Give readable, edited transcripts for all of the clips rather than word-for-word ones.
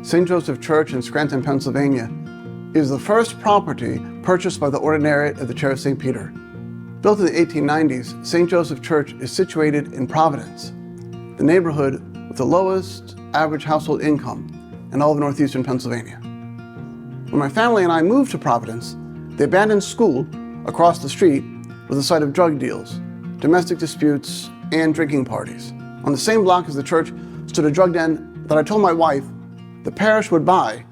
St. Joseph Church in Scranton, Pennsylvania, is the first property purchased by the Ordinariate of the Chair of St. Peter. Built in the 1890s, St. Joseph Church is situated in Providence, the neighborhood with the lowest average household income in all of northeastern Pennsylvania. When my family and I moved to Providence, the abandoned school across the street was the site of drug deals, domestic disputes, and drinking parties. On the same block as the church stood a drug den that I told my wife the parish would buy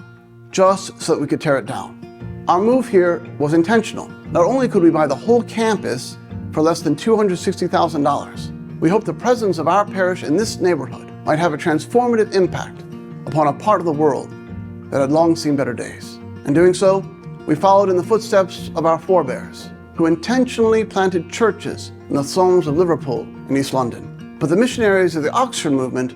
just so that we could tear it down. Our move here was intentional. Not only could we buy the whole campus for less than $260,000, we hoped the presence of our parish in this neighborhood might have a transformative impact upon a part of the world that had long seen better days. In doing so, we followed in the footsteps of our forebears, who intentionally planted churches in the slums of Liverpool and East London. But the missionaries of the Oxford movement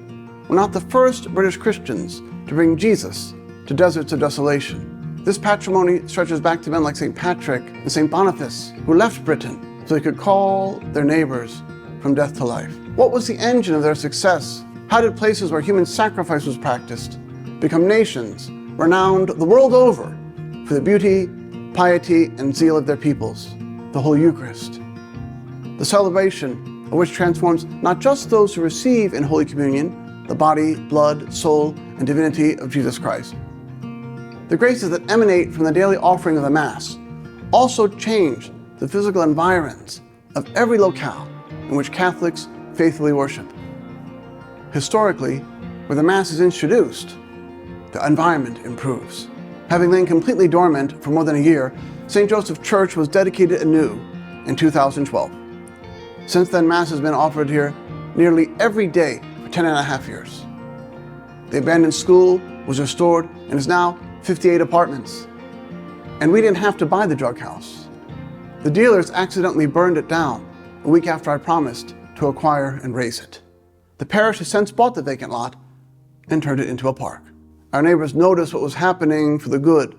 were not the first British Christians to bring Jesus to deserts of desolation. This patrimony stretches back to men like St. Patrick and St. Boniface, who left Britain so they could call their neighbors from death to life. What was the engine of their success? How did places where human sacrifice was practiced become nations renowned the world over for the beauty, piety, and zeal of their peoples? The Holy Eucharist, the celebration of which transforms not just those who receive in Holy Communion the body, blood, soul, and divinity of Jesus Christ. The graces that emanate from the daily offering of the Mass also change the physical environs of every locale in which Catholics faithfully worship. Historically, where the Mass is introduced, the environment improves. Having lain completely dormant for more than a year, St. Joseph Church was dedicated anew in 2012. Since then, Mass has been offered here nearly every day for 10.5 years. The abandoned school was restored and is now 58 apartments. And we didn't have to buy the drug house. The dealers accidentally burned it down a week after I promised to acquire and raise it. The parish has since bought the vacant lot and turned it into a park. Our neighbors noticed what was happening for the good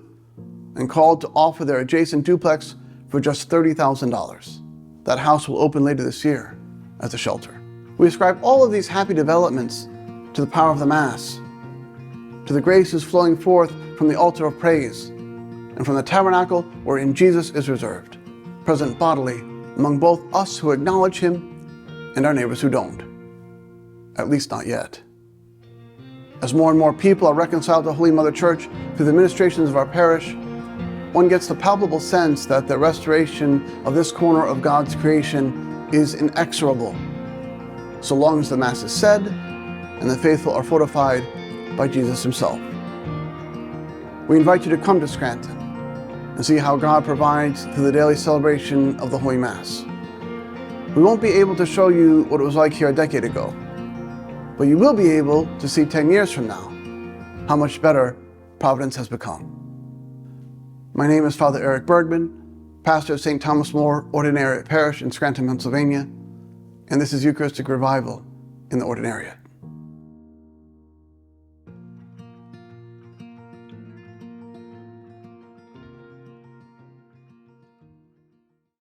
and called to offer their adjacent duplex for just $30,000. That house will open later this year as a shelter. We ascribe all of these happy developments to the power of the Mass, to the graces flowing forth from the altar of praise, and from the tabernacle wherein Jesus is reserved, present bodily among both us who acknowledge Him and our neighbors who don't. At least not yet. As more and more people are reconciled to Holy Mother Church through the ministrations of our parish, one gets the palpable sense that the restoration of this corner of God's creation is inexorable, so long as the Mass is said and the faithful are fortified by Jesus Himself. We invite you to come to Scranton and see how God provides through the daily celebration of the Holy Mass. We won't be able to show you what it was like here a decade ago, but you will be able to see 10 years from now how much better Providence has become. My name is Father Eric Bergman, pastor of St. Thomas More Ordinariate Parish in Scranton, Pennsylvania, and this is Eucharistic Revival in the Ordinariate.